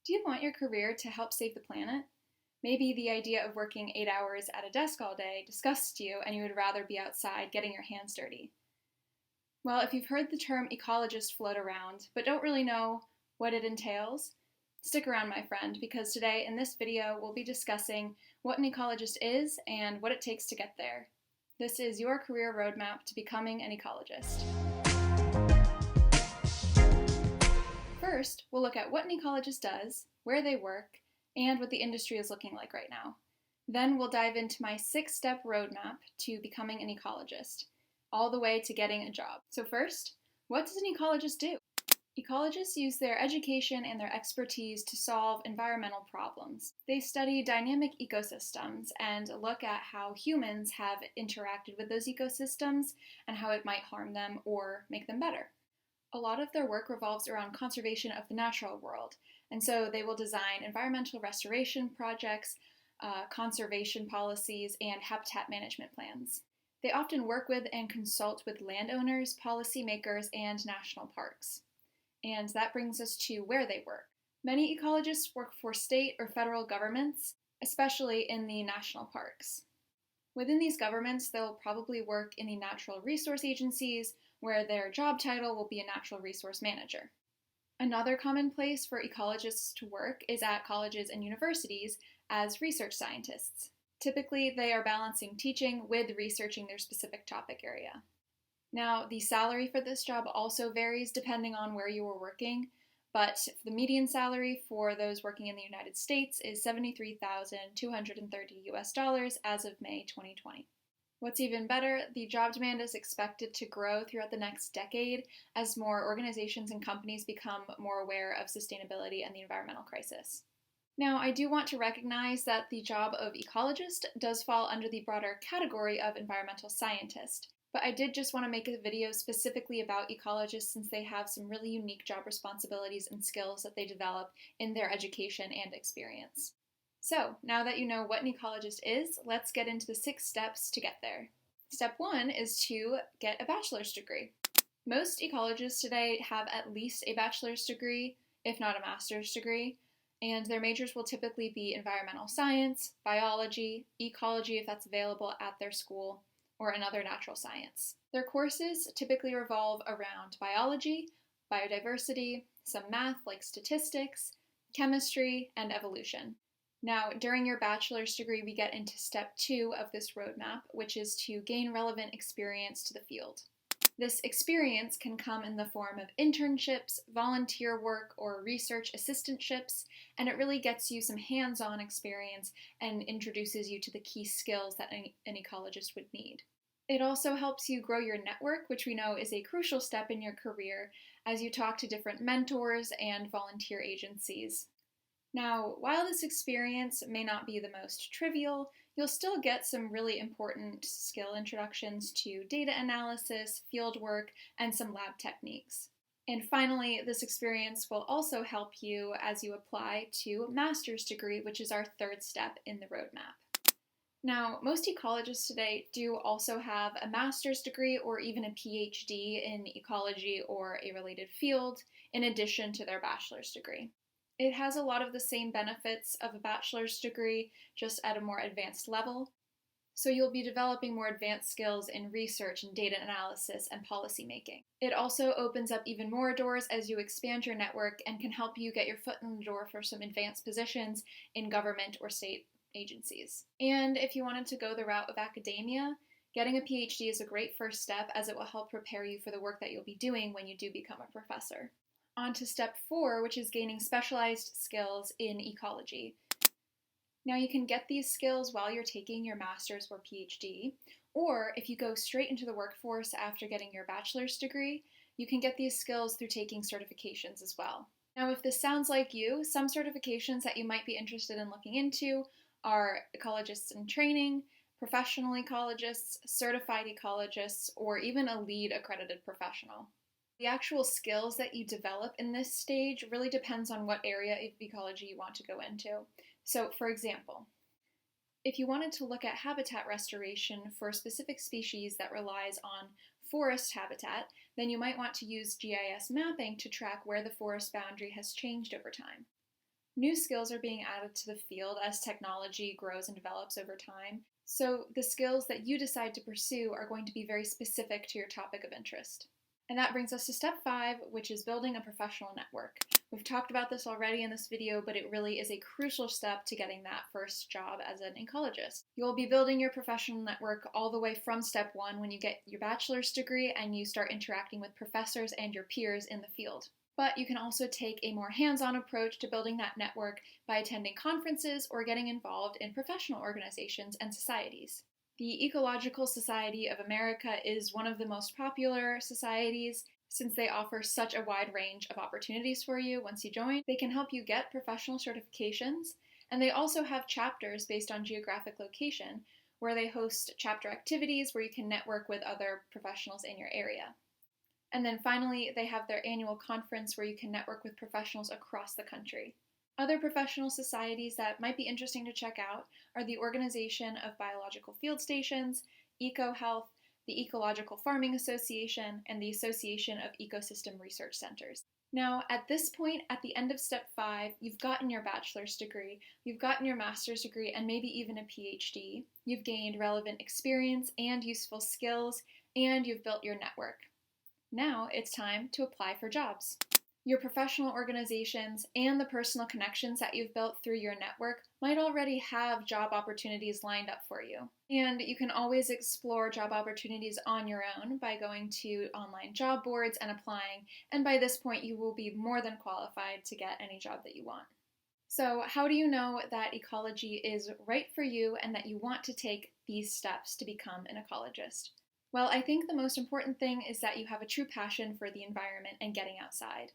Do you want your career to help save the planet? Maybe the idea of working 8 hours at a desk all day disgusts you and you would rather be outside getting your hands dirty. Well, if you've heard the term ecologist float around but don't really know what it entails, stick around, my friend, because today in this video we'll be discussing what an ecologist is and what it takes to get there. This is your career roadmap to becoming an ecologist. First, we'll look at what an ecologist does, where they work, and what the industry is looking like right now. Then we'll dive into my 6-step roadmap to becoming an ecologist, all the way to getting a job. So first, what does an ecologist do? Ecologists use their education and their expertise to solve environmental problems. They study dynamic ecosystems and look at how humans have interacted with those ecosystems and how it might harm them or make them better. A lot of their work revolves around conservation of the natural world, and so they will design environmental restoration projects, conservation policies, and habitat management plans. They often work with and consult with landowners, policymakers, and national parks. And that brings us to where they work. Many ecologists work for state or federal governments, especially in the national parks. Within these governments, they'll probably work in the natural resource agencies, where their job title will be a natural resource manager. Another common place for ecologists to work is at colleges and universities as research scientists. Typically, they are balancing teaching with researching their specific topic area. Now, the salary for this job also varies depending on where you are working, but the median salary for those working in the United States is $73,230 as of May 2020. What's even better, the job demand is expected to grow throughout the next decade as more organizations and companies become more aware of sustainability and the environmental crisis. Now, I do want to recognize that the job of ecologist does fall under the broader category of environmental scientist, but I did just want to make a video specifically about ecologists since they have some really unique job responsibilities and skills that they develop in their education and experience. So, now that you know what an ecologist is, let's get into the 6 steps to get there. Step 1 is to get a bachelor's degree. Most ecologists today have at least a bachelor's degree, if not a master's degree, and their majors will typically be environmental science, biology, ecology if that's available at their school, or another natural science. Their courses typically revolve around biology, biodiversity, some math like statistics, chemistry, and evolution. Now, during your bachelor's degree, we get into step 2 of this roadmap, which is to gain relevant experience to the field. This experience can come in the form of internships, volunteer work, or research assistantships, and it really gets you some hands-on experience and introduces you to the key skills that an ecologist would need. It also helps you grow your network, which we know is a crucial step in your career, as you talk to different mentors and volunteer agencies. Now, while this experience may not be the most trivial, you'll still get some really important skill introductions to data analysis, field work, and some lab techniques. And finally, this experience will also help you as you apply to a master's degree, which is our 3rd step in the roadmap. Now, most ecologists today do also have a master's degree or even a PhD in ecology or a related field, in addition to their bachelor's degree. It has a lot of the same benefits of a bachelor's degree, just at a more advanced level. So you'll be developing more advanced skills in research and data analysis and policy making. It also opens up even more doors as you expand your network and can help you get your foot in the door for some advanced positions in government or state agencies. And if you wanted to go the route of academia, getting a PhD is a great first step as it will help prepare you for the work that you'll be doing when you do become a professor. On to step 4, which is gaining specialized skills in ecology. Now, you can get these skills while you're taking your master's or PhD, or if you go straight into the workforce after getting your bachelor's degree, you can get these skills through taking certifications as well. Now, if this sounds like you, some certifications that you might be interested in looking into are ecologists in training, professional ecologists, certified ecologists, or even a lead accredited professional. The actual skills that you develop in this stage really depends on what area of ecology you want to go into. So, for example, if you wanted to look at habitat restoration for a specific species that relies on forest habitat, then you might want to use GIS mapping to track where the forest boundary has changed over time. New skills are being added to the field as technology grows and develops over time, so the skills that you decide to pursue are going to be very specific to your topic of interest. And that brings us to step 5, which is building a professional network. We've talked about this already in this video, but it really is a crucial step to getting that first job as an ecologist. You'll be building your professional network all the way from step 1 when you get your bachelor's degree and you start interacting with professors and your peers in the field. But you can also take a more hands-on approach to building that network by attending conferences or getting involved in professional organizations and societies. The Ecological Society of America is one of the most popular societies since they offer such a wide range of opportunities for you once you join. They can help you get professional certifications, and they also have chapters based on geographic location where they host chapter activities where you can network with other professionals in your area. And then finally, they have their annual conference where you can network with professionals across the country. Other professional societies that might be interesting to check out are the Organization of Biological Field Stations, EcoHealth, the Ecological Farming Association, and the Association of Ecosystem Research Centers. Now, at this point, at the end of step 5, you've gotten your bachelor's degree, you've gotten your master's degree, and maybe even a PhD. You've gained relevant experience and useful skills, and you've built your network. Now it's time to apply for jobs. Your professional organizations and the personal connections that you've built through your network might already have job opportunities lined up for you. And you can always explore job opportunities on your own by going to online job boards and applying, and by this point you will be more than qualified to get any job that you want. So how do you know that ecology is right for you and that you want to take these steps to become an ecologist? Well, I think the most important thing is that you have a true passion for the environment and getting outside.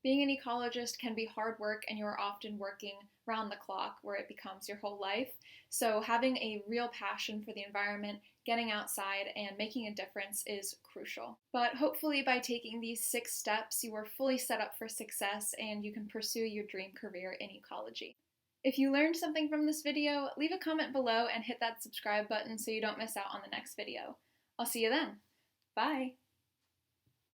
Being an ecologist can be hard work and you're often working round the clock where it becomes your whole life. So having a real passion for the environment, getting outside, and making a difference is crucial. But hopefully by taking these 6 steps, you are fully set up for success and you can pursue your dream career in ecology. If you learned something from this video, leave a comment below and hit that subscribe button so you don't miss out on the next video. I'll see you then. Bye!